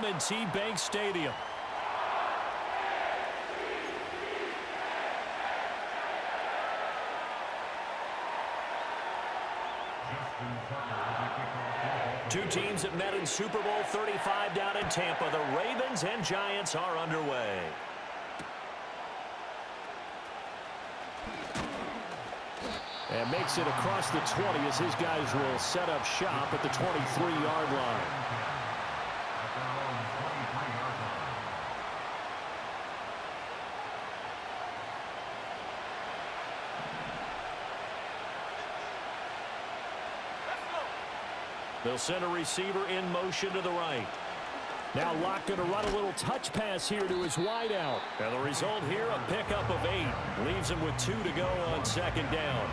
M&T Bank Stadium. Two teams that met in Super Bowl 35 down in Tampa. The Ravens and Giants are underway. And makes it across the 20 as his guys will set up shop at the 23-yard line. They'll send a receiver in motion to the right. Now Locke going to run a little touch pass here to his wideout. And the result here, a pickup of 8. Leaves him with 2 to go on second down.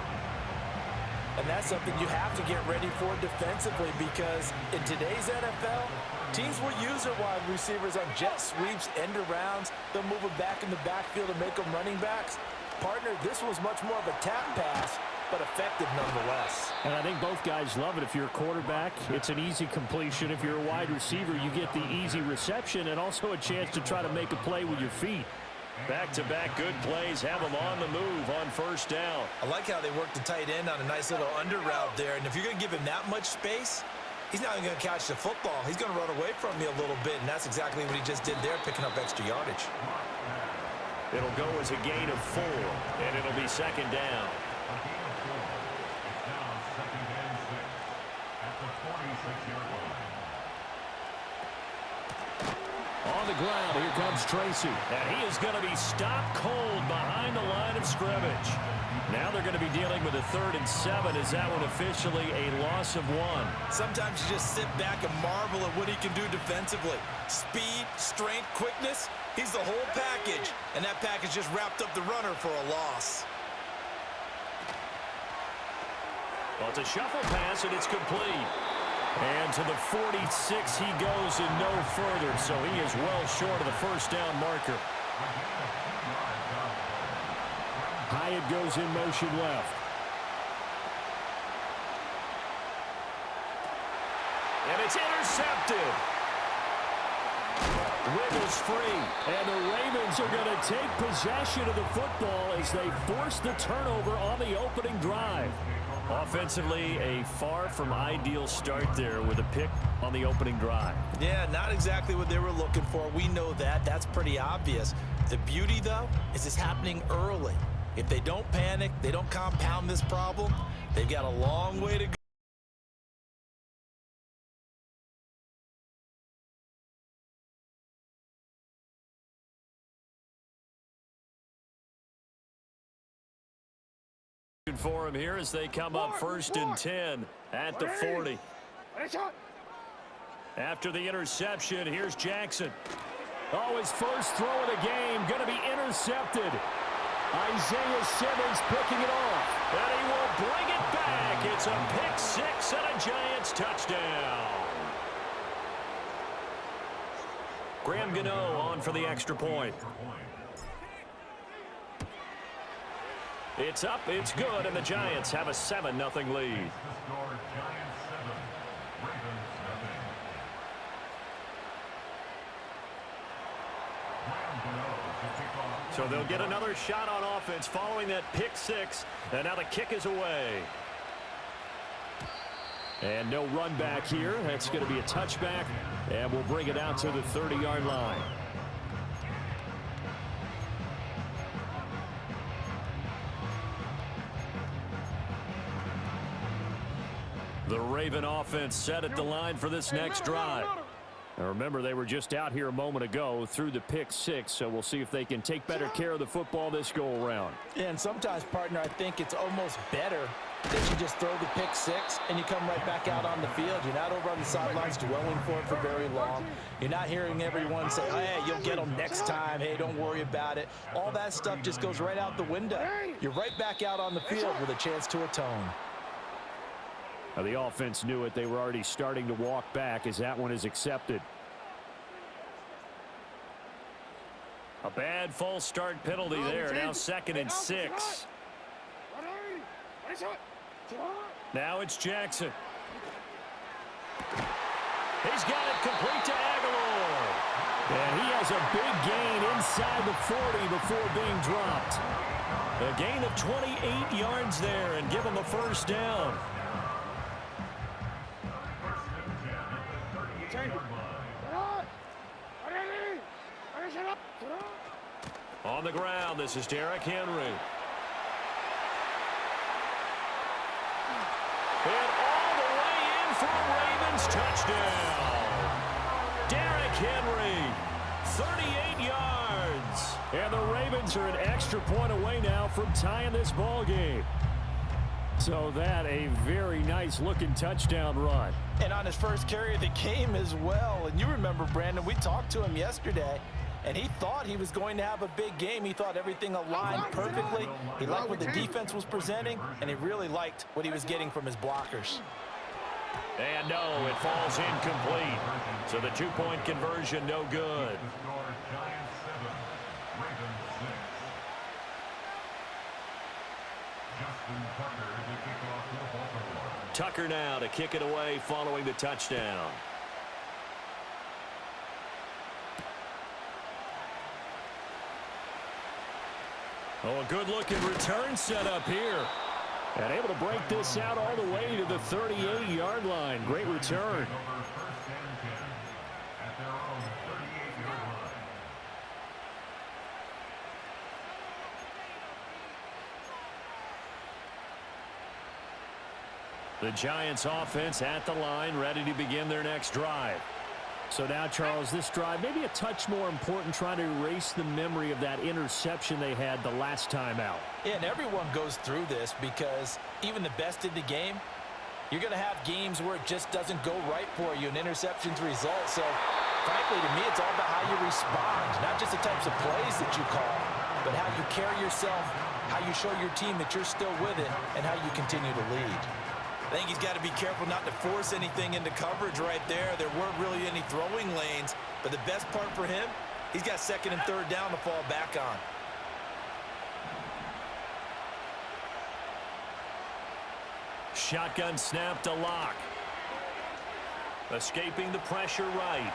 And that's something you have to get ready for defensively, because in today's NFL, teams will use their wide receivers on jet sweeps, end arounds. They'll move them back in the backfield and make them running backs. Partner, this was much more of a tap pass, but effective nonetheless. And I think both guys love it. If you're a quarterback, it's an easy completion. If you're a wide receiver, you get the easy reception and also a chance to try to make a play with your feet. Back-to-back good plays have them on the move on first down. I like how they work the tight end on a nice little under route there. And if you're going to give him that much space, he's not even going to catch the football. He's going to run away from you a little bit, and that's exactly what he just did there, picking up extra yardage. It'll go as a gain of 4, and it'll be second down. On the ground, here comes Tracy. And he is going to be stopped cold behind the line of scrimmage. Now they're going to be dealing with a 3rd and 7. Is that one officially a loss of 1? Sometimes you just sit back and marvel at what he can do defensively. Speed, strength, quickness. He's the whole package. And that package just wrapped up the runner for a loss. Well, it's a shuffle pass, and it's complete. And to the 46 he goes and no further, so he is well short of the first down marker. Hyatt goes in motion left. And it's intercepted. Wiggles free. And the Ravens are going to take possession of the football as they force the turnover on the opening drive. Offensively, a far from ideal start there with a pick on the opening drive. Yeah, not exactly what they were looking for. We know that. That's pretty obvious. The beauty, though, is it's happening early. If they don't panic, they don't compound this problem, they've got a long way to go. For him here as they come up 1st and 10 at the 40. After the interception, here's Jackson. Oh, his first throw of the game going to be intercepted. Isaiah Simmons picking it off. And he will bring it back. It's a pick 6 and a Giants touchdown. Graham Gano on for the extra point. It's up, it's good, and the Giants have a 7-0 lead. So they'll get another shot on offense following that pick 6, and now the kick is away. And no run back here. That's going to be a touchback, and we'll bring it out to the 30-yard line. The Raven offense set at the line for this next drive. Now remember, they were just out here a moment ago through the pick 6, so we'll see if they can take better care of the football this go-around. Yeah, and sometimes, partner, I think it's almost better that you just throw the pick 6 and you come right back out on the field. You're not over on the sidelines dwelling for it for very long. You're not hearing everyone say, oh, hey, you'll get them next time. Hey, don't worry about it. All that stuff just goes right out the window. You're right back out on the field with a chance to atone. Now, the offense knew it. They were already starting to walk back as that one is accepted. A bad false start penalty there. Now 2nd and 6. Now it's Jackson. He's got it complete to Aguilar. And he has a big gain inside the 40 before being dropped. A gain of 28 yards there and give him a first down. On the ground, this is Derrick Henry. And all the way in for a Ravens touchdown. Derrick Henry, 38 yards. And the Ravens are an extra point away now from tying this ball game. So that a very nice looking touchdown run. And on his first carry of the game as well. And you remember, Brandon, we talked to him yesterday, and he thought he was going to have a big game. He thought everything aligned perfectly. He liked what the defense was presenting, and he really liked what he was getting from his blockers. And no, it falls incomplete. So the two-point conversion no good. Tucker now to kick it away following the touchdown. Oh, a good-looking return set up here. And able to break this out all the way to the 38-yard line. Great return. The Giants offense at the line, ready to begin their next drive. So now, Charles, this drive maybe a touch more important, trying to erase the memory of that interception they had the last time out. Yeah, and everyone goes through this because even the best in the game, you're going to have games where it just doesn't go right for you, and interceptions result. So, frankly, to me, it's all about how you respond, not just the types of plays that you call, but how you carry yourself, how you show your team that you're still with it, and how you continue to lead. I think he's got to be careful not to force anything into coverage right there. There weren't really any throwing lanes, but the best part for him, he's got second and third down to fall back on. Shotgun snap to Lock. Escaping the pressure right.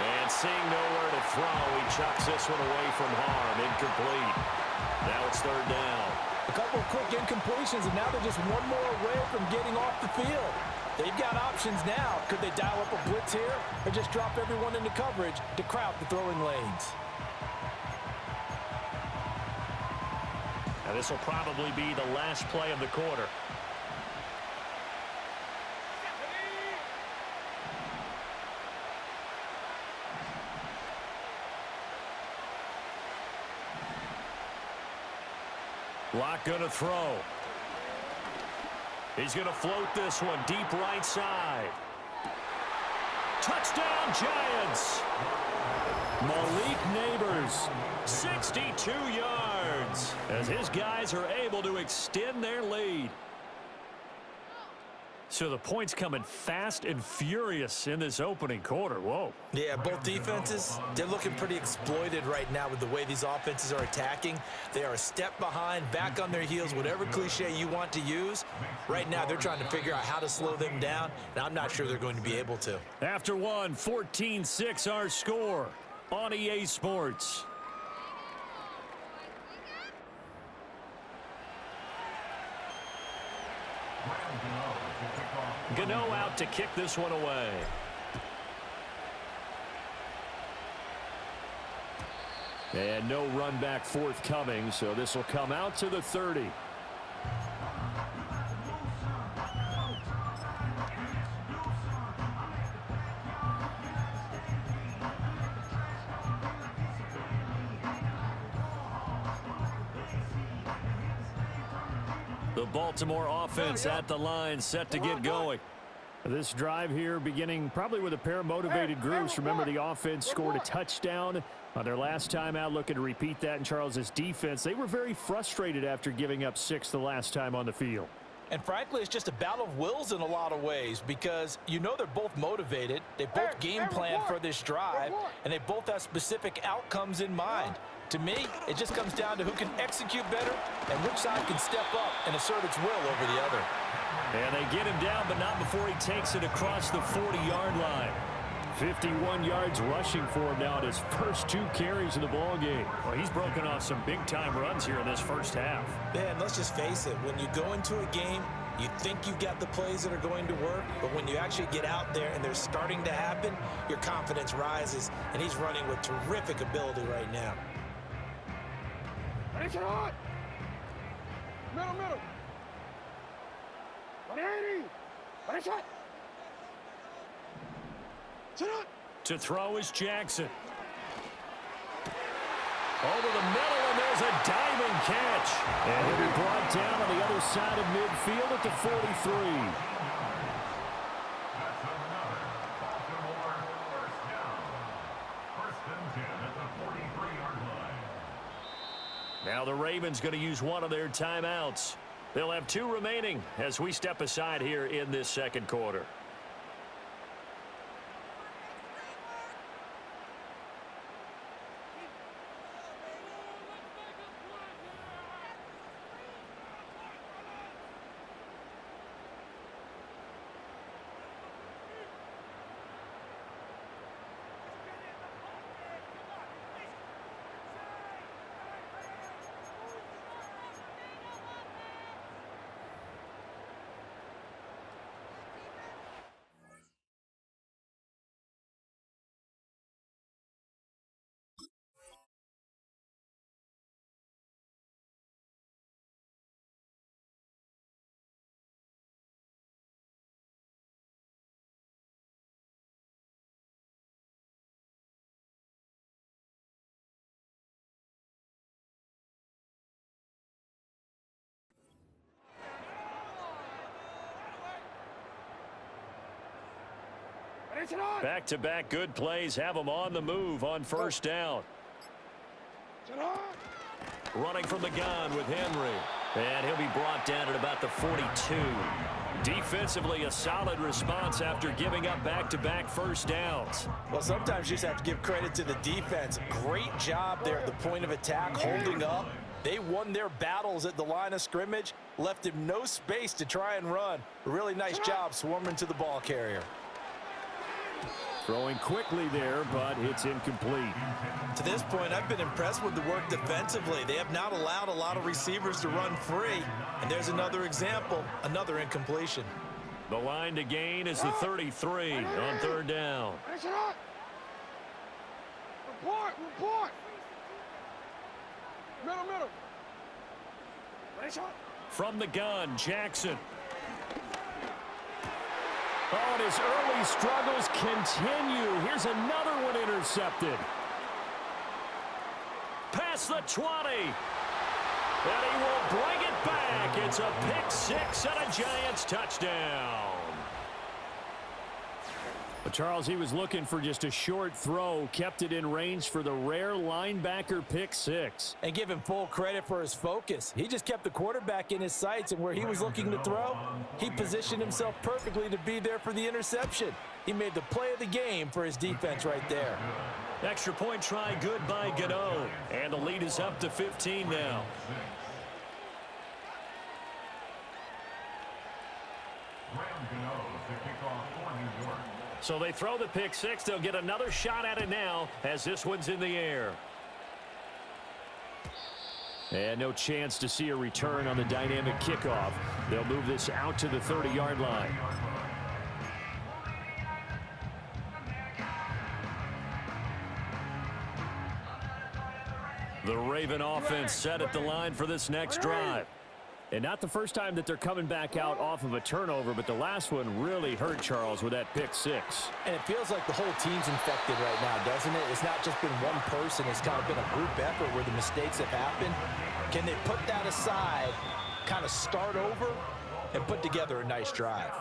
And seeing nowhere to throw, he chucks this one away from harm. Incomplete. Now it's third down. A couple of quick incompletions, and now they're just one more away from getting off the field. They've got options now. Could they dial up a blitz here or just drop everyone into coverage to crowd the throwing lanes? Now this will probably be the last play of the quarter. Lock going to throw. He's going to float this one deep right side. Touchdown, Giants. Malik Neighbors, 62 yards, as his guys are able to extend their lead. So the points coming fast and furious in this opening quarter. Whoa. Yeah, both defenses, they're looking pretty exploited right now with the way these offenses are attacking. They are a step behind, back on their heels, whatever cliche you want to use. Right now, they're trying to figure out how to slow them down, and I'm not sure they're going to be able to. After one, 14-6 our score on EA Sports. Gano out to kick this one away. And no run back forthcoming, so this will come out to the 30. The Baltimore offense at the line, set to get going. This drive here beginning probably with a pair of motivated groups. Remember, the offense scored a touchdown on their last time out, looking to repeat that in Charles's defense. They were very frustrated after giving up 6 the last time on the field. And frankly, it's just a battle of wills in a lot of ways because you know they're both motivated. They both game plan for this drive, and they both have specific outcomes in mind. To me, it just comes down to who can execute better and which side can step up and assert its will over the other. And they get him down, but not before he takes it across the 40-yard line. 51 yards rushing for him now at his first 2 carries in the ballgame. Well, he's broken off some big-time runs here in this first half. Man, let's just face it. When you go into a game, you think you've got the plays that are going to work, but when you actually get out there and they're starting to happen, your confidence rises, and he's running with terrific ability right now. Middle. To throw is Jackson. Over the middle, and there's a diving catch. And he'll be brought down on the other side of midfield at the 43. Now the Ravens going to use one of their timeouts. They'll have 2 remaining as we step aside here in this second quarter. Back-to-back good plays have them on the move on first down. Running from the gun with Henry. And he'll be brought down at about the 42. Defensively, a solid response after giving up back-to-back first downs. Well, sometimes you just have to give credit to the defense. Great job there at the point of attack, holding up. They won their battles at the line of scrimmage, left him no space to try and run. A really nice job swarming to the ball carrier. Throwing quickly there, but it's incomplete. To this point, I've been impressed with the work defensively. They have not allowed a lot of receivers to run free. And there's another example, another incompletion. The line to gain is the 33 on third down. Report. Middle. From the gun, Jackson. Oh, and his early struggles continue. Here's another one intercepted. Past the 20. And he will bring it back. It's a pick 6 and a Giants touchdown. But Charles, he was looking for just a short throw, kept it in range for the rare linebacker pick 6. And give him full credit for his focus. He just kept the quarterback in his sights, and where he was looking to throw, he positioned himself perfectly to be there for the interception. He made the play of the game for his defense right there. Extra point try good by Gano. And the lead is up to 15 now. So they throw the pick 6. They'll get another shot at it now as this one's in the air. And no chance to see a return on the dynamic kickoff. They'll move this out to the 30-yard line. The Raven offense set at the line for this next drive. And not the first time that they're coming back out off of a turnover, but the last one really hurt Charles with that pick 6. And it feels like the whole team's infected right now, doesn't it? It's not just been one person. It's kind of been a group effort where the mistakes have happened. Can they put that aside, kind of start over, and put together a nice drive?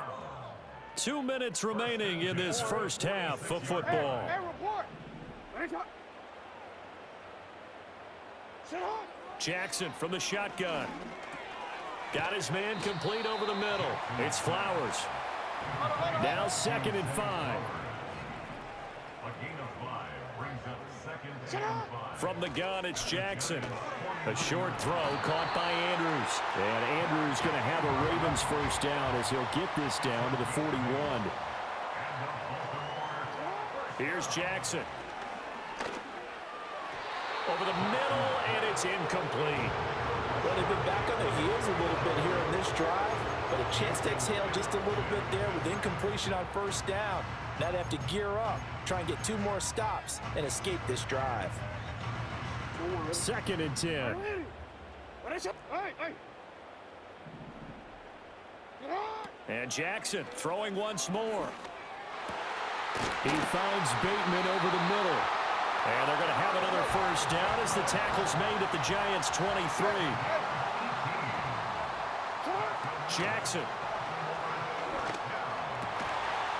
2 minutes remaining in this first half of football. Jackson from the shotgun. Got his man complete over the middle. It's Flowers. Now 2nd and 5. From the gun, it's Jackson. A short throw caught by Andrews. And Andrews going to have a Ravens first down as he'll get this down to the 41. Here's Jackson. Over the middle, and it's incomplete. Well, they've been back on their heels a little bit here in this drive, but a chance to exhale just a little bit there with incompletion on first down. Now they have to gear up, try and get 2 more stops, and escape this drive. 2nd and 10. And Jackson throwing once more. He finds Bateman over the middle. And they're going to have another first down as the tackle's made at the Giants' 23. Jackson.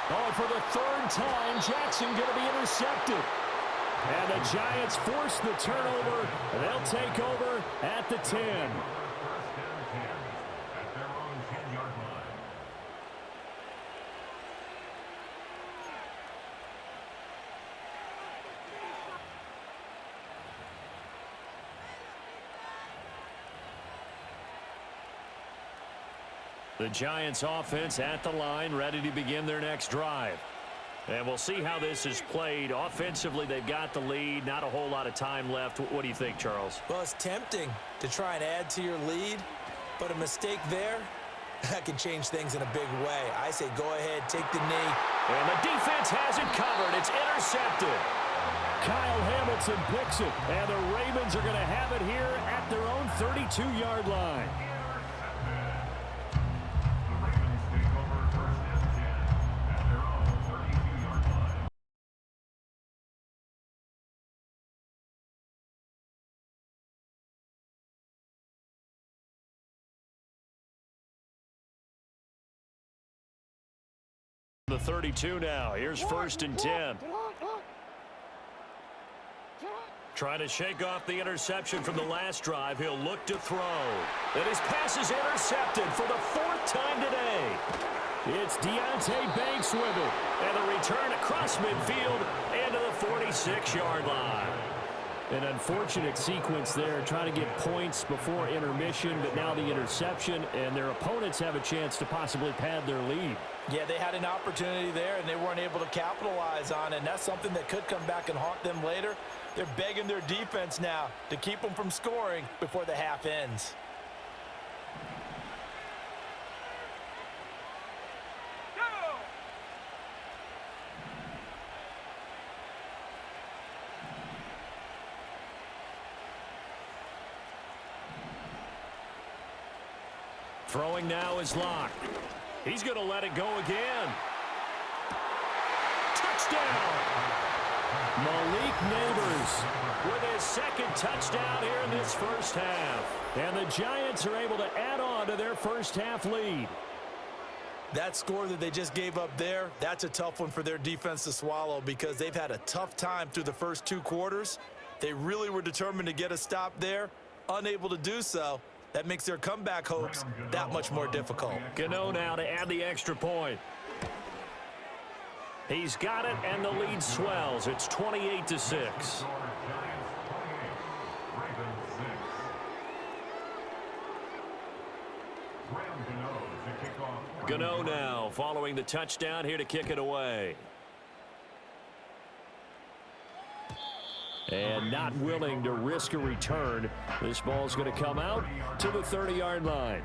Oh, for the 3rd time, Jackson going to be intercepted. And the Giants force the turnover. They'll take over at the 10. The Giants offense at the line, ready to begin their next drive. And we'll see how this is played. Offensively, they've got the lead. Not a whole lot of time left. What do you think, Charles? Well, it's tempting to try and add to your lead, but a mistake there, that can change things in a big way. I say go ahead, take the knee. And the defense has it covered. It's intercepted. Kyle Hamilton picks it, and the Ravens are going to have it here at their own 32-yard line. The 32 now. Here's 1st and 10. Trying to shake off the interception from the last drive. He'll look to throw. And his pass is intercepted for the 4th time today. It's Deontay Banks with it. And the return across midfield into the 46-yard line. An unfortunate sequence there, trying to get points before intermission, but now the interception, and their opponents have a chance to possibly pad their lead. Yeah, they had an opportunity there, and they weren't able to capitalize on it, and that's something that could come back and haunt them later. They're begging their defense now to keep them from scoring before the half ends. Throwing now is locked. He's going to let it go again. Touchdown! Malik Neighbors with his 2nd touchdown here in this first half. And the Giants are able to add on to their first half lead. That score that they just gave up there, that's a tough one for their defense to swallow because they've had a tough time through the first 2 quarters. They really were determined to get a stop there, unable to do so. That makes their comeback hopes that much more difficult. Gano now to add the extra point. He's got it, and the lead swells. It's 28-6. Gano now following the touchdown here to kick it away. And not willing to risk a return. This ball's going to come out to the 30-yard line.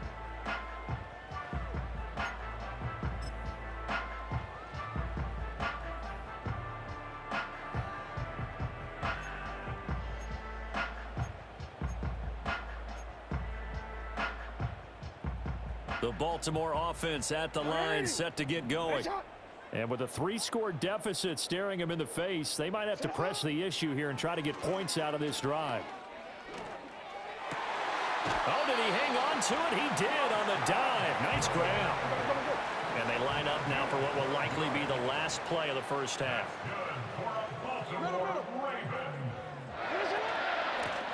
The Baltimore offense at the line, set to get going. And with a 3-score deficit staring him in the face, they might have to press the issue here and try to get points out of this drive. Oh, did he hang on to it? He did on the dive. Nice grab. And they line up now for what will likely be the last play of the first half.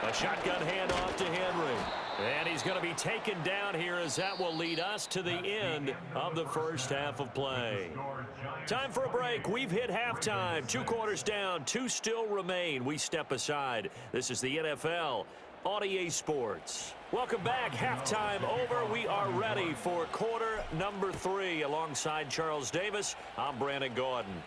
A shotgun handoff to Henry. And he's going to be taken down here as that will lead us to the end of the first half of play. Time for a break. We've hit halftime. 2 quarters down. 2 still remain. We step aside. This is the NFL on EA Sports. Welcome back. Halftime over. We are ready for quarter number 3. Alongside Charles Davis, I'm Brandon Gordon.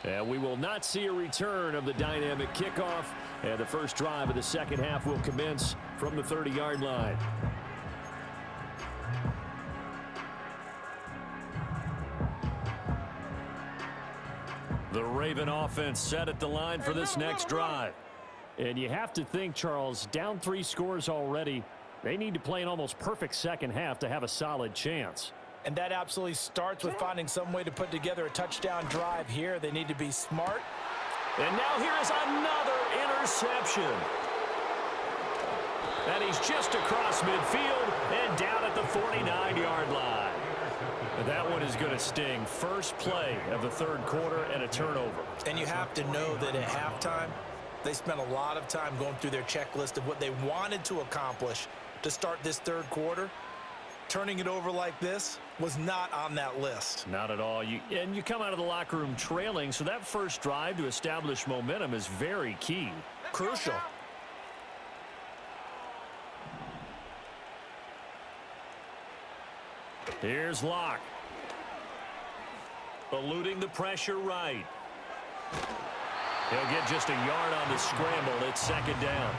And we will not see a return of the dynamic kickoff. And the first drive of the second half will commence from the 30-yard line. The Raven offense set at the line for this next drive. And you have to think, Charles, down 3 scores already. They need to play an almost perfect second half to have a solid chance. And that absolutely starts with finding some way to put together a touchdown drive here. They need to be smart. And now here is another interception. And he's just across midfield and down at the 49-yard line. That one is going to sting. First play of the third quarter and a turnover. And you have to know that at halftime, they spent a lot of time going through their checklist of what they wanted to accomplish to start this third quarter. Turning it over like this was not on that list. Not at all. And you come out of the locker room trailing, so that first drive to establish momentum is very key. Crucial. Here's Locke. Eluding the pressure right. He'll get just a yard on the scramble. It's second down.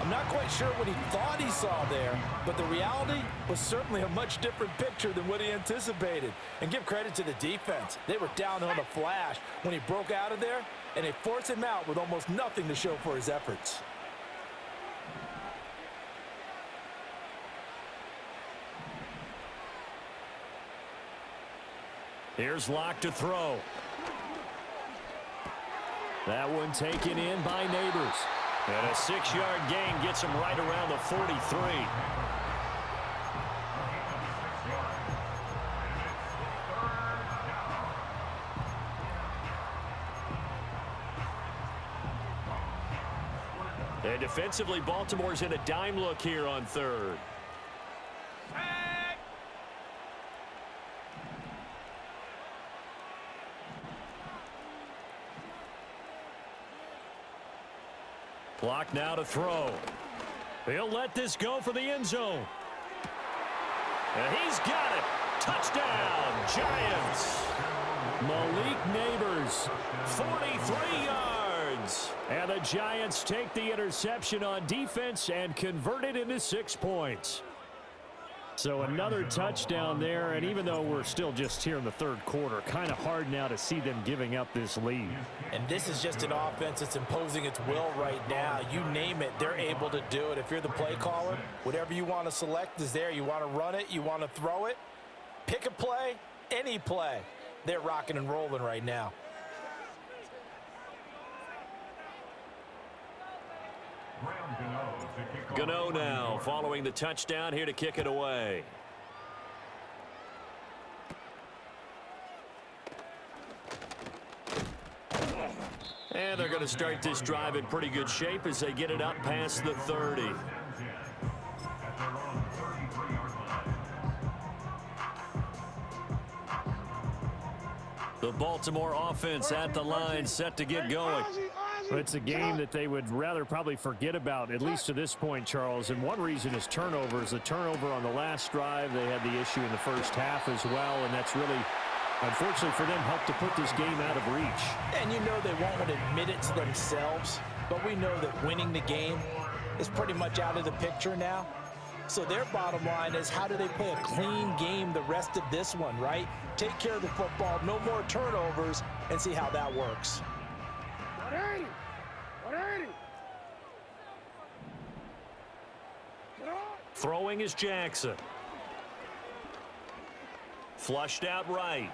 I'm not quite sure what he thought he saw there, but the reality was certainly a much different picture than what he anticipated. And give credit to the defense. They were down on a flash when he broke out of there, and they forced him out with almost nothing to show for his efforts. Here's Locke to throw. That one taken in by Neighbors. And a 6-yard gain gets him right around the 43. And defensively, Baltimore's in a dime look here on third. Clock now to throw. He'll let this go for the end zone. And he's got it. Touchdown, Giants. Malik Neighbors, 43 yards. And the Giants take the interception on defense and convert it into 6 points. So another touchdown there, and even though we're still just here in the third quarter, kind of hard now to see them giving up this lead. And this is just an offense that's imposing its will right now. You name it, they're able to do it. If you're the play caller, whatever you want to select is there. You want to run it, you want to throw it, pick a play, any play. They're rocking and rolling right now. Gano now following the touchdown here to kick it away. And they're going to start this drive in pretty good shape as they get it up past the 30. The Baltimore offense at the line, set to get going. It's a game that they would rather probably forget about, at least to this point, Charles. And one reason is turnovers. The turnover on the last drive, they had the issue in the first half as well, and that's really, unfortunately for them, helped to put this game out of reach. And you know they won't want to admit it to themselves, but we know that winning the game is pretty much out of the picture now. So their bottom line is, how do they play a clean game the rest of this one, right? Take care of the football, no more turnovers, and see how that works. Throwing is Jackson. Flushed out right.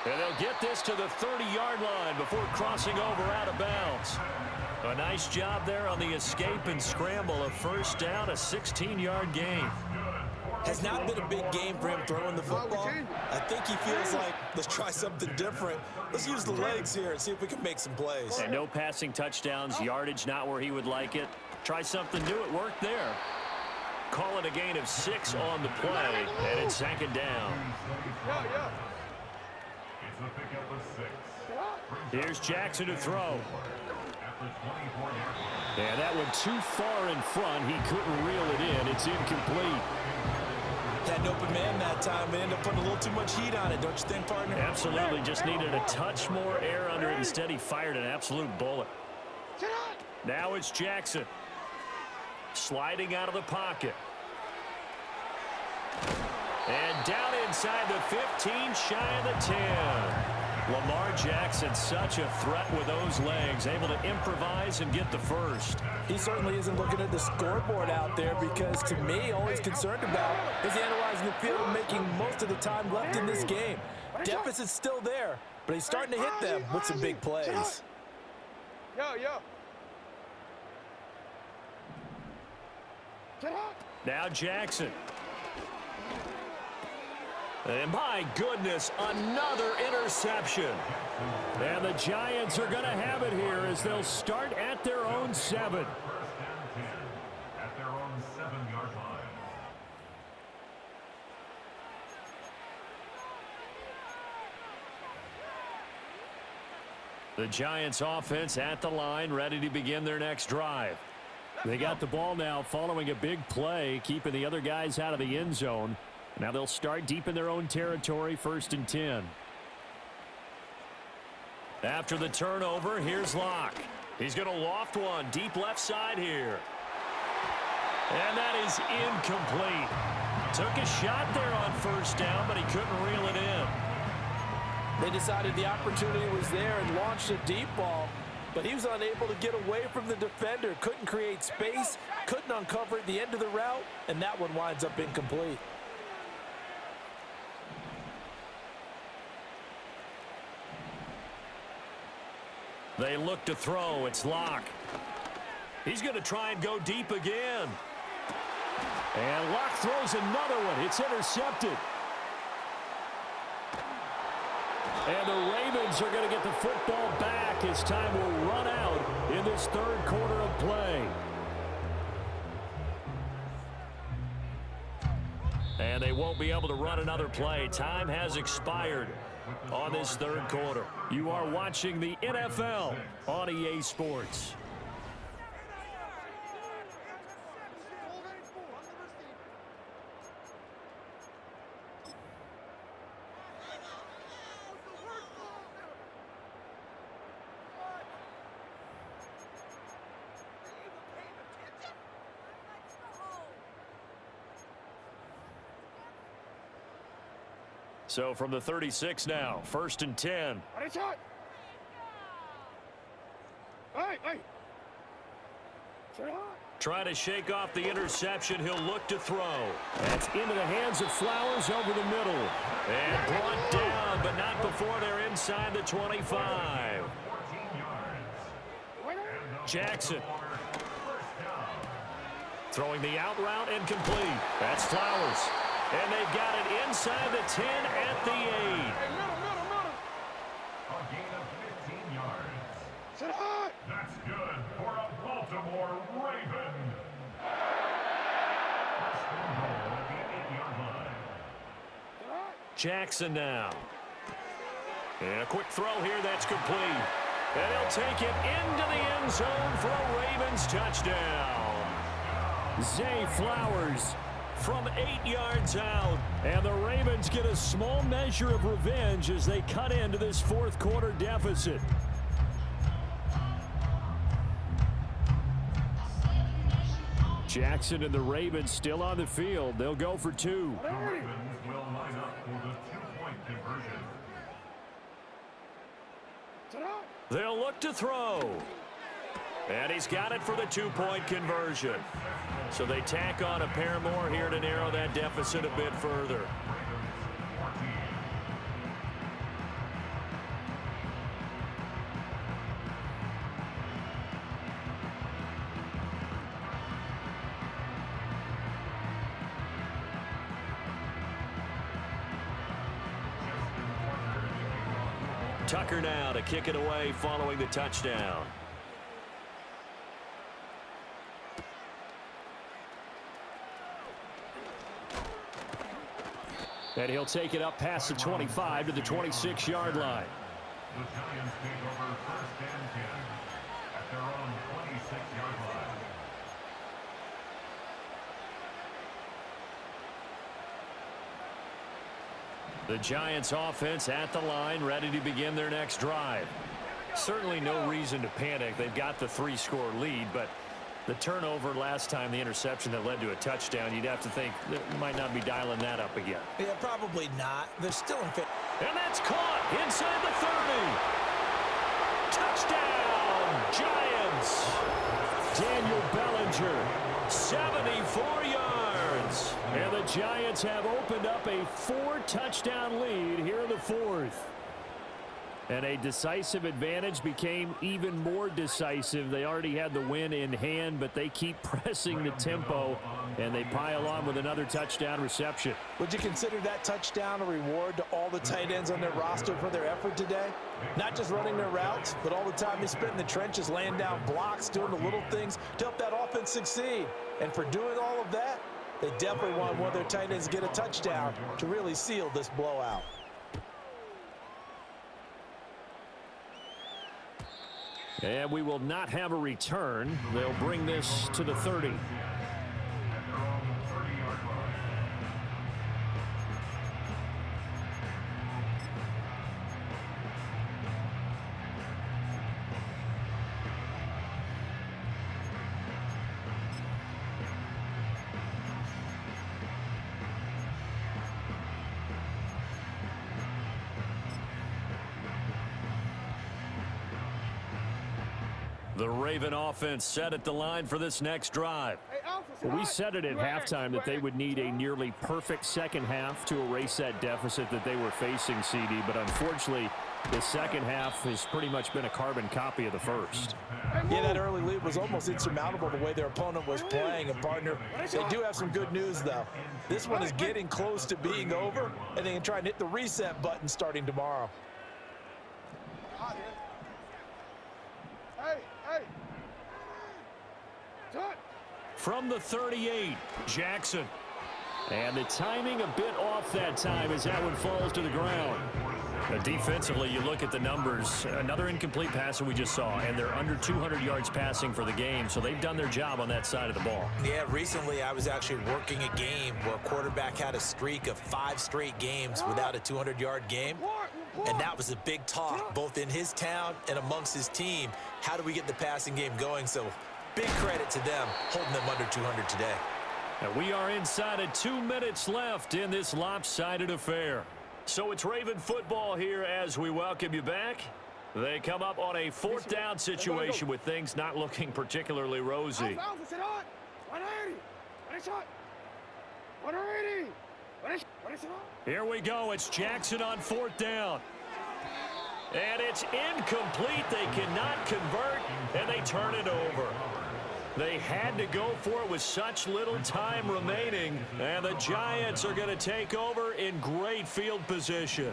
And they'll get this to the 30-yard line before crossing over out of bounds. A nice job there on the escape and scramble. A first down, a 16-yard gain. Has not been a big game for him throwing the football. I think he feels like, let's try something different. Let's use the legs here and see if we can make some plays. And no passing touchdowns, yardage not where he would like it. Try something new, it worked there. Call it a gain of 6 on the play, and it's second down. Here's Jackson to throw. Yeah, that one too far in front. He couldn't reel it in. It's incomplete. That an open man that time and ended up putting a little too much heat on it, don't you think, partner? Absolutely. Just needed a touch more air under it. Instead, he fired an absolute bullet. Now it's Jackson. Sliding out of the pocket. And down inside the 15, shy of the 10. Lamar Jackson, such a threat with those legs, able to improvise and get the first. He certainly isn't looking at the scoreboard out there because, to me, all he's concerned about is analyzing the field and making most of the time left in this game. Deficit's still there, but he's starting to hit them with some big plays. Yo. Now Jackson. And my goodness, another interception. And the Giants are going to have it here as they'll start at their own 7. At their own 7-yard line. The Giants offense at the line, ready to begin their next drive. They got the ball now following a big play, keeping the other guys out of the end zone. Now they'll start deep in their own territory, 1st and 10. After the turnover, here's Locke. He's going to loft one deep left side here. And that is incomplete. Took a shot there on 1st down, but he couldn't reel it in. They decided the opportunity was there and launched a deep ball, but he was unable to get away from the defender. Couldn't create space, couldn't uncover the end of the route, and that one winds up incomplete. They look to throw. It's Locke. He's going to try and go deep again. And Locke throws another one. It's intercepted. And the Ravens are going to get the football back as time will run out in this 3rd quarter of play. And they won't be able to run another play. Time has expired on this 3rd quarter. You are watching the NFL on EA Sports. So from the 36 now, 1st and 10. Trying to shake off the interception. He'll look to throw. That's into the hands of Flowers over the middle. And brought down, but not before they're inside the 25. Jackson. Throwing the out route and complete. That's Flowers. And they've got it inside the 10 at the 8. A gain of 15 yards. That's good for a Baltimore Raven. First and goal at the 8-yard line. Jackson now. And a quick throw here that's complete. And he'll take it into the end zone for a Ravens touchdown. Zay Flowers from 8 yards out. And the Ravens get a small measure of revenge as they cut into this 4th quarter deficit. Jackson and the Ravens still on the field. They'll go for 2. The Ravens will line up for the 2-point conversion. They'll look to throw. And he's got it for the 2-point conversion. So they tack on a pair more here to narrow that deficit a bit further. Tucker now to kick it away following the touchdown. And he'll take it up past the 25 to the 26-yard line. The Giants take over 1st and 10 at their own 26-yard line. The Giants offense at the line, ready to begin their next drive. Certainly no reason to panic. They've got the 3-score lead, but the turnover last time, the interception that led to a touchdown, you'd have to think that might not be dialing that up again. Yeah, probably not. They're still in favor. And that's caught inside the 30. Touchdown, Giants. Daniel Bellinger, 74 yards. And the Giants have opened up a 4-touchdown lead here in the 4th. And a decisive advantage became even more decisive. They already had the win in hand, but they keep pressing the tempo, and they pile on with another touchdown reception. Would you consider that touchdown a reward to all the tight ends on their roster for their effort today? Not just running their routes, but all the time they spent in the trenches, laying down blocks, doing the little things to help that offense succeed. And for doing all of that, they definitely want one of their tight ends to get a touchdown to really seal this blowout. And we will not have a return. They'll bring this to the 30. The Raven offense set at the line for this next drive. Well, we said it at halftime that they would need a nearly perfect second half to erase that deficit that they were facing, CD, but unfortunately the second half has pretty much been a carbon copy of the first. Yeah, that early lead was almost insurmountable the way their opponent was playing. And partner, they do have some good news though. This one is getting close to being over, and they can try and hit the reset button starting tomorrow. From the 38, Jackson. And the timing a bit off that time as that one falls to the ground. Defensively, you look at the numbers. Another incomplete pass that we just saw, and they're under 200 yards passing for the game, so they've done their job on that side of the ball. Yeah, recently I was actually working a game where a quarterback had a streak of 5 straight games without a 200-yard game. And that was a big talk, both in his town and amongst his team. How do we get the passing game going? So big credit to them holding them under 200 today. And we are inside of 2 minutes left in this lopsided affair. So it's Raven football here as we welcome you back. They come up on a 4th down situation with things not looking particularly rosy. Here we go. It's Jackson on 4th down. And it's incomplete. They cannot convert, and they turn it over. They had to go for it with such little time remaining, and the Giants are going to take over in great field position.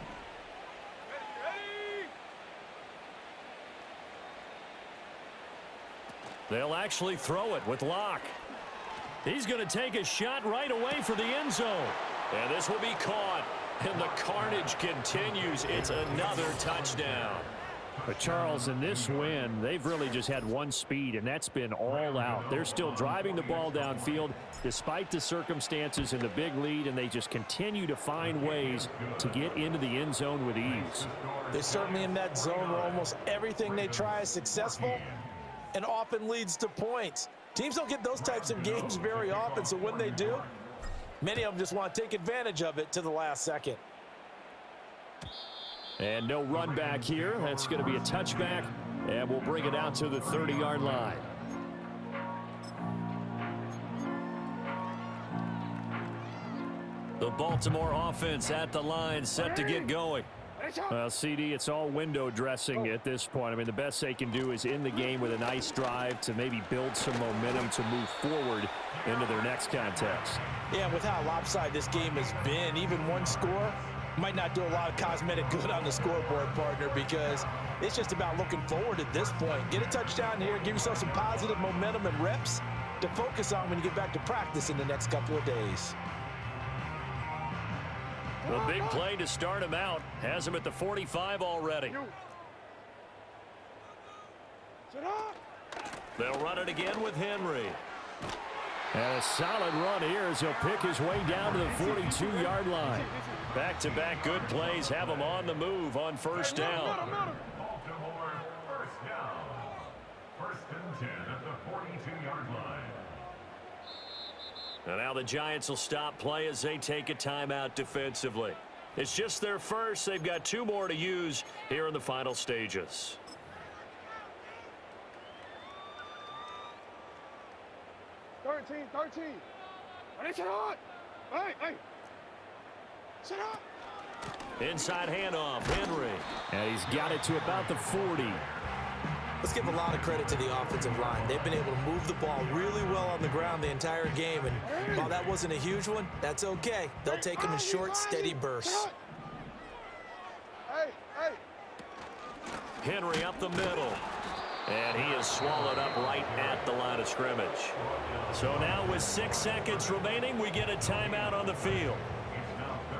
They'll actually throw it with Locke. He's going to take a shot right away for the end zone. And this will be caught, and the carnage continues. It's another touchdown. But Charles, in this win, they've really just had one speed, and that's been all out. They're still driving the ball downfield despite the circumstances and the big lead, and they just continue to find ways to get into the end zone with ease. They're certainly in that zone where almost everything they try is successful and often leads to points. Teams don't get those types of games very often, so when they do, many of them just want to take advantage of it to the last second. And no run back here. That's going to be a touchback, and we'll bring it out to the 30-yard line. The Baltimore offense at the line, set to get going. Well, CD, it's all window dressing at this point. I mean, the best they can do is in the game with a nice drive to maybe build some momentum to move forward into their next contest. Yeah, with how lopsided this game has been, even one score might not do a lot of cosmetic good on the scoreboard, partner, because it's just about looking forward at this point. Get a touchdown here, give yourself some positive momentum and reps to focus on when you get back to practice in the next couple of days. The big play to start him out has him at the 45 already. They'll run it again with Henry. And a solid run here as he'll pick his way down to the 42-yard line. Back-to-back good plays have them on the move on first down. Baltimore, first down. 1st and 10 at the 42-yard line. And now the Giants will stop play as they take a timeout defensively. It's just their first. They've got 2 more to use here in the final stages. Thirteen. Hey, sit on. Hey. Sit on. Inside handoff, Henry. And he's got it to about the 40. Let's give a lot of credit to the offensive line. They've been able to move the ball really well on the ground the entire game. And while that wasn't a huge one, that's okay. They'll take them in short, steady bursts. Hey. Henry up the middle. And he is swallowed up right at the line of scrimmage. So now with 6 seconds remaining, we get a timeout on the field.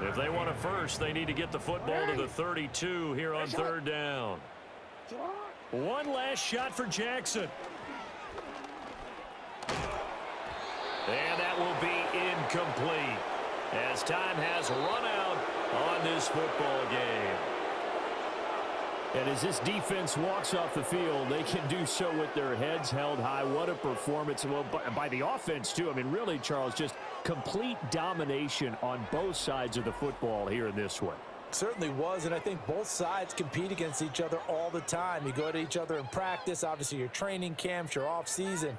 If they want a first, they need to get the football to the 32 here on 3rd down. One last shot for Jackson. And that will be incomplete as time has run out on this football game. And as this defense walks off the field, they can do so with their heads held high. What a performance. Well, by the offense, too. I mean, really, Charles, just complete domination on both sides of the football here in this one. Certainly was, and I think both sides compete against each other all the time. You go to each other in practice, obviously your training camps, your off season.